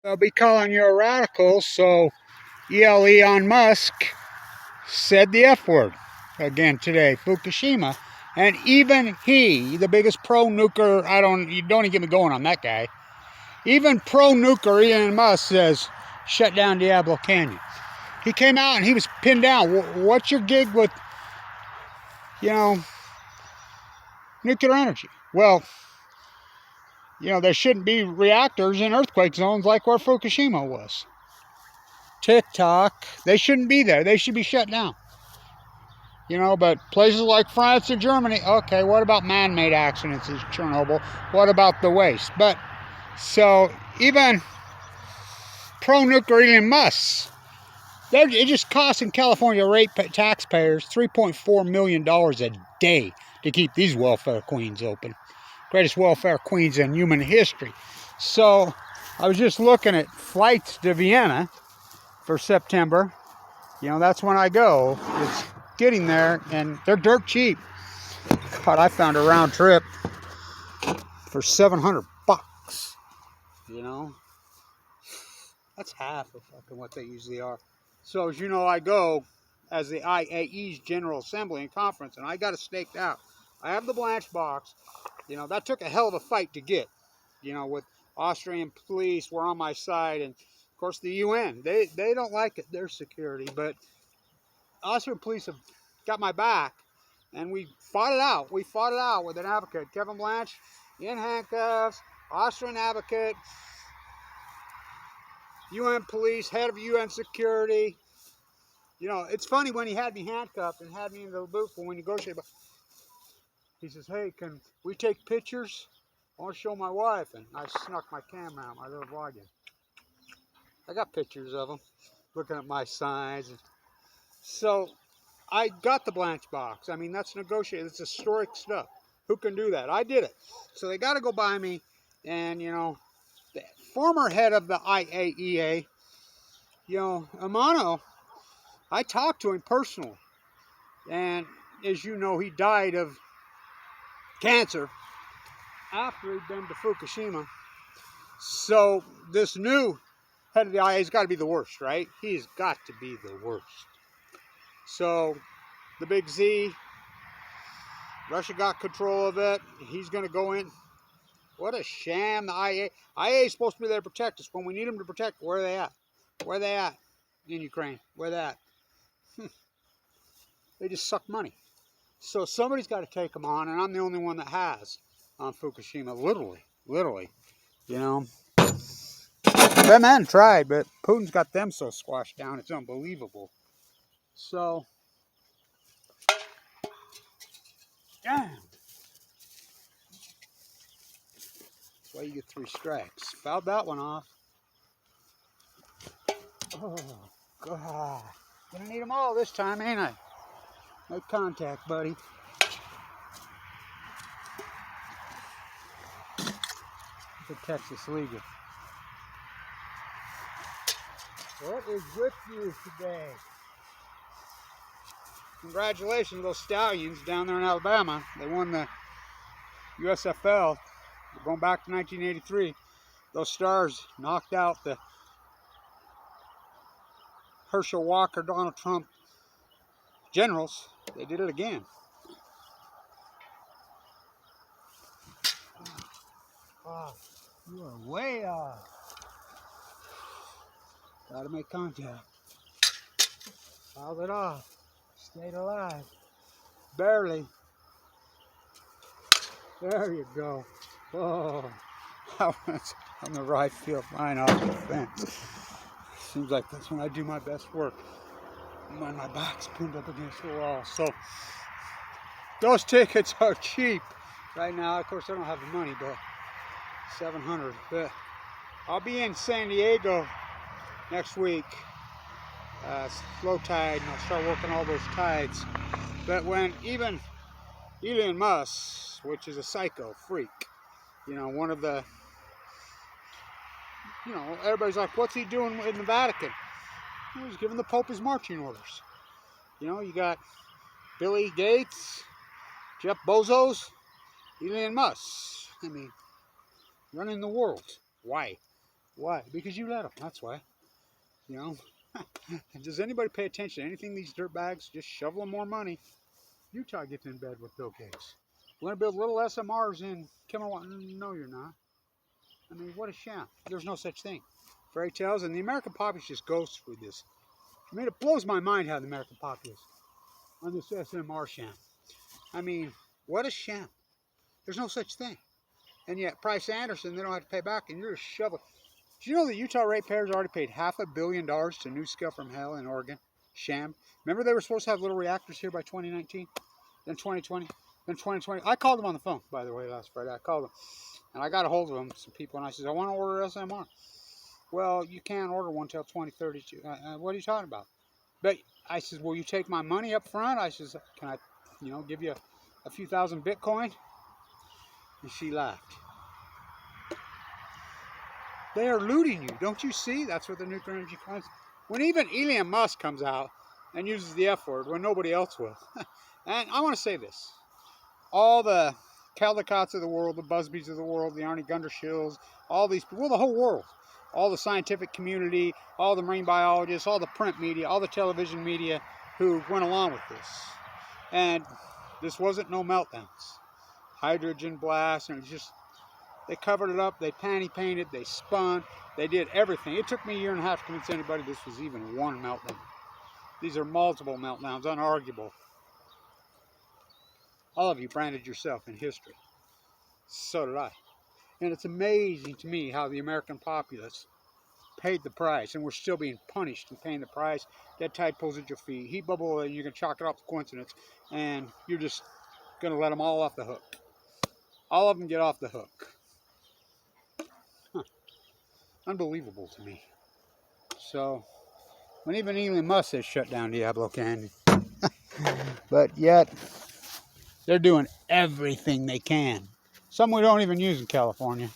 They'll be calling you a radical, so Elon Musk said the F word again today, Fukushima. And even he, the biggest pro-nuker, you don't even get me going on that guy. Even pro-nuker Elon Musk says, shut down Diablo Canyon. He came out and he was pinned down. What's your gig with, nuclear energy? Well, there shouldn't be reactors in earthquake zones like where Fukushima was. TikTok, they shouldn't be there. They should be shut down. But places like France and Germany, okay, what about man-made accidents in Chernobyl? What about the waste? So even pro-nuclear Elon Musk, they're just costing California taxpayers $3.4 million a day to keep these welfare queens open. Greatest welfare queens in human history. So I was just looking at flights to Vienna for September. That's when I go. It's getting there, and they're dirt cheap. God, I found a round trip for $700. That's half of fucking what they usually are. So as you know, I go as the IAE's General Assembly and Conference, and I got it staked out. I have the Blanche box. That took a hell of a fight to get. With Austrian police were on my side, and of course the UN. They don't like it, their security, but Austrian police have got my back, and we fought it out. We fought it out with an advocate, Kevin Blanche, in handcuffs, Austrian advocate, UN police, head of UN security. It's funny when he had me handcuffed and had me in the booth when we negotiated. He says, "Hey, can we take pictures? I want to show my wife." And I snuck my camera out, my little vlogging. I got pictures of them, looking at my signs. So I got the Blanche box. I mean, that's negotiated. It's historic stuff. Who can do that? I did it. So they got to go by me. And, the former head of the IAEA, Amano, I talked to him personally. And as you know, he died of cancer after he'd been to Fukushima. So this new head of the IAEA's got to be the worst, right? He's got to be the worst. So the big Z, Russia got control of it. He's going to go in. What a sham. The IAEA is supposed to be there to protect us. When we need them to protect, where are they at? Where are they at in Ukraine? Where are they at? They just suck money. So somebody's got to take them on, and I'm the only one that has on Fukushima. Literally. Them men tried, but Putin's got them so squashed down, it's unbelievable. So, damn. That's why you get 3 strikes. Fouled that one off. Oh, God. Gonna need them all this time, ain't I? Make contact, buddy. The Texas League. What is with you today? Congratulations to those Stallions down there in Alabama. They won the USFL. Going back to 1983. Those Stars knocked out the Herschel Walker, Donald Trump Generals. They did it again. Oh, you are way off. Gotta make contact. Fouled it off. Stayed alive. Barely. There you go. Oh, I went on the right field line off the fence. Seems like that's when I do my best work. When my back's pinned up against the wall. So those tickets are cheap right now. Of course, I don't have the money, but $700. But I'll be in San Diego next week. Low tide, and I'll start working all those tides. But when even Elon Musk, which is a psycho freak, one of the, everybody's like, what's he doing in the Vatican? He's giving the Pope his marching orders. You got Billy Gates, Jeff Bezos, Elon Musk. I mean, running the world. Why? Why? Because you let them. That's why. You know? Does anybody pay attention to anything these dirtbags? Just shovel them more money. Utah gets in bed with Bill Gates. We're going to build little SMRs in Kimmel. No, you're not. I mean, what a sham. There's no such thing. Fairy tales, and the American populace just goes through this. I mean, it blows my mind how the American populace on this SMR sham. I mean, what a sham. There's no such thing. And yet, Price Anderson, they don't have to pay back, and you're just shoveling. Do you know the Utah ratepayers already paid $500 million to NuScale from hell in Oregon? Sham. Remember they were supposed to have little reactors here by 2019? Then 2020? Then 2020? I called them on the phone, by the way, last Friday. I called them. And I got a hold of them, some people, and I said, I want to order SMR. Well, you can't order one until 2032. What are you talking about? But I said, will you take my money up front? I said, can I, give you a few thousand Bitcoin? And she laughed. They are looting you. Don't you see? That's what the nuclear energy comes. When even Elon Musk comes out and uses the F word when nobody else will. And I want to say this. All the Caldicots of the world, the Busbys of the world, the Arnie Gundershills, all these people, well, the whole world, all the scientific community, all the marine biologists, all the print media, all the television media who went along with this. And this wasn't no meltdowns. Hydrogen blast, and it was just, they covered it up, they panty painted, they spun, they did everything. It took me a year and a half to convince anybody this was even one meltdown. These are multiple meltdowns, unarguable. All of you branded yourself in history. So did I. And it's amazing to me how the American populace paid the price, and we're still being punished and paying the price. Dead tide pulls at your feet. Heat bubble, you can chalk it off to coincidence, and you're just going to let them all off the hook. All of them get off the hook. Huh. Unbelievable to me. So, when even Elon Musk says shut down Diablo Canyon, but yet they're doing everything they can. Some we don't even use in California.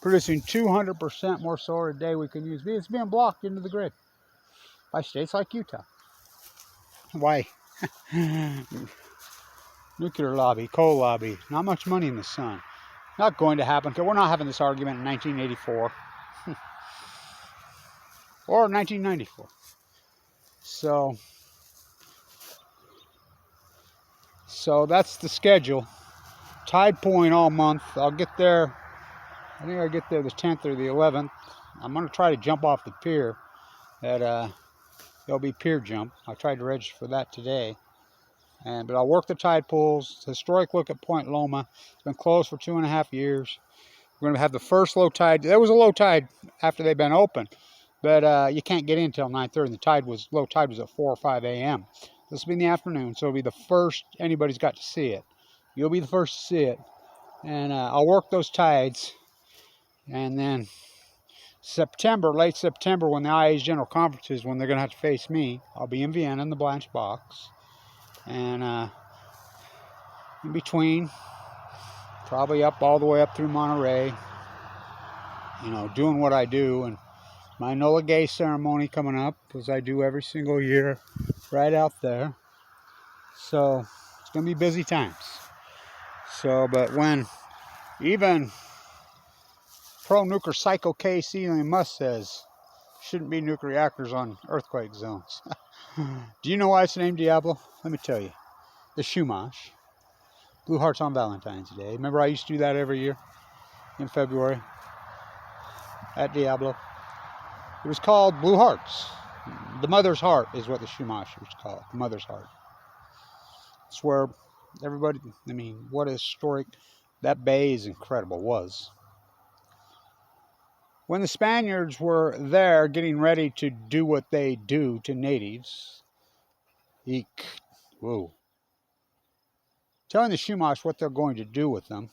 Producing 200% more solar a day we can use. It's being blocked into the grid by states like Utah. Why? Nuclear lobby, coal lobby, not much money in the sun. Not going to happen, because we're not having this argument in 1984. Or 1994. So that's the schedule. Tide Point all month. I'll get there, I think I'll get there the 10th or the 11th. I'm going to try to jump off the pier. There'll be pier jump. I tried to register for that today. But I'll work the tide pools. Historic look at Point Loma. It's been closed for 2.5 years. We're going to have the first low tide. There was a low tide after they've been open. But you can't get in until 9:30. The low tide was at 4 or 5 a.m. This will be in the afternoon, so it'll be the first anybody's got to see it. You'll be the first to see it. And I'll work those tides. And then September, late September, when the IA's General Conference is, when they're going to have to face me, I'll be in Vienna in the Blanche box. And in between, probably up all the way up through Monterey, doing what I do. And my Enola Gay ceremony coming up, as I do every single year, right out there. So it's going to be busy times. But when even pro-nuclear psycho case Elon Musk says shouldn't be nuclear reactors on earthquake zones. Do you know why it's named Diablo? Let me tell you. The Shumash. Blue Hearts on Valentine's Day. Remember I used to do that every year in February at Diablo. It was called Blue Hearts. The Mother's Heart is what the Shumash was called. The Mother's Heart. It's where everybody, what a historic, that bay is incredible, was. When the Spaniards were there getting ready to do what they do to natives, telling the Shumash what they're going to do with them,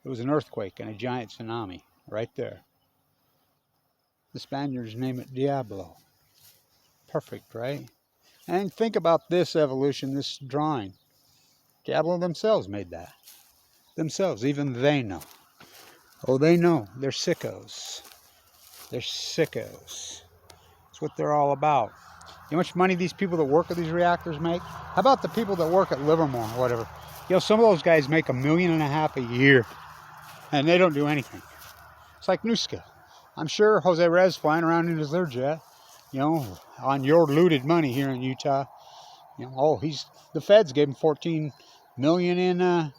it was an earthquake and a giant tsunami right there. The Spaniards name it Diablo. Perfect, right? And think about this evolution, this drawing. Diablo themselves made that. Themselves, even they know. Oh, they know. They're sickos. They're sickos. That's what they're all about. You know how much money these people that work at these reactors make? How about the people that work at Livermore or whatever? Some of those guys make $1.5 million a year, and they don't do anything. It's like NuScale. I'm sure Jose Rez flying around in his Learjet, you know, on your looted money here in Utah. You know, oh, the feds gave him 14 million in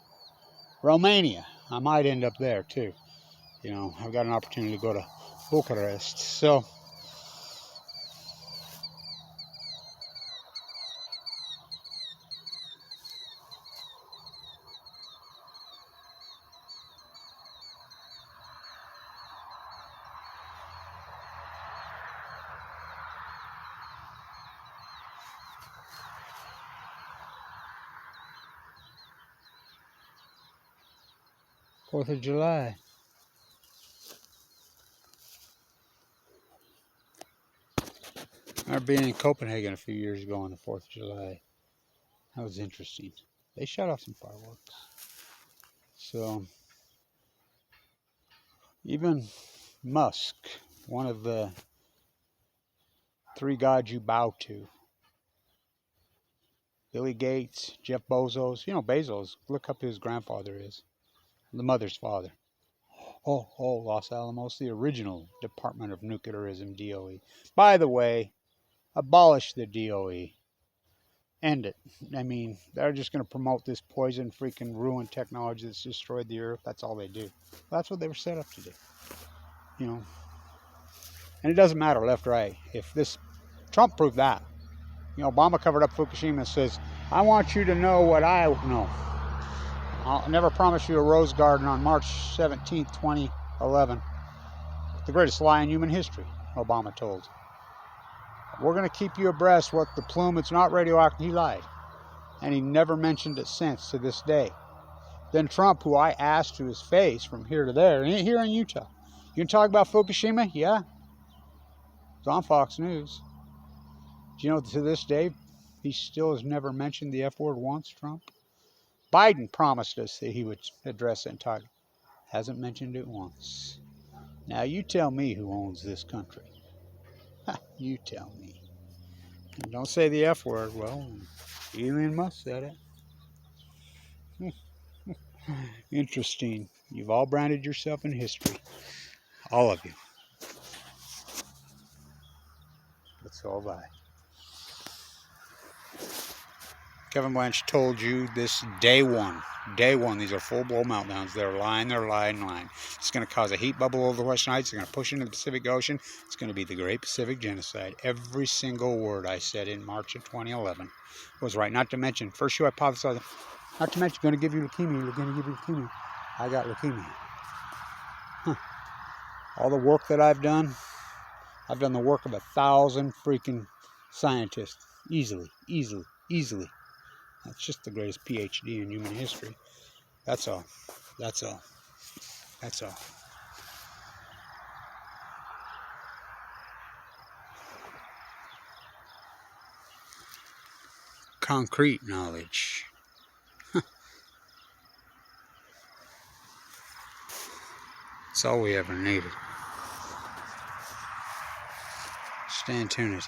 Romania. I might end up there too. You know, I've got an opportunity to go to Bucharest. So, Fourth of July. I remember being in Copenhagen a few years ago on the 4th of July. That was interesting. They shot off some fireworks. So, even Musk, one of the three gods you bow to, Billy Gates, Jeff Bezos, you know Bezos, look up who his grandfather is, the mother's father. Oh, Los Alamos, the original Department of Nuclearism, DOE. By the way, abolish the DOE. End it. I mean, they're just going to promote this poison, freaking ruined technology that's destroyed the earth. That's all they do. That's what they were set up to do. You know, and it doesn't matter left, right. If this, Trump proved that. You know, Obama covered up Fukushima and says, I want you to know what I know. I'll never promise you a rose garden on March 17th, 2011. The greatest lie in human history, Obama told. We're going to keep you abreast what the plume, it's not radioactive. He lied. And he never mentioned it since to this day. Then Trump, who I asked to his face from here to there, here in Utah, you can talk about Fukushima? Yeah. It's on Fox News. Do you know to this day, he still has never mentioned the F word once, Trump? Biden promised us that he would address it and talk. Hasn't mentioned it once. Now you tell me who owns this country. You tell me. And don't say the F word. Well, Elon Musk said it. Interesting. You've all branded yourself in history. All of you. But so have I. Kevin Blanch told you this day one. Day one, these are full-blown meltdowns. They're lying. It's going to cause a heat bubble over the Western Heights. It's going to push into the Pacific Ocean. It's going to be the Great Pacific Genocide. Every single word I said in March of 2011 was right. Not to mention, first you hypothesized, not to mention, going to give you leukemia. You're going to give you leukemia. I got leukemia. All the work that I've done the work of 1,000 freaking scientists. Easily. That's just the greatest PhD in human history. That's all. Concrete knowledge. That's all we ever needed. Stay tuned.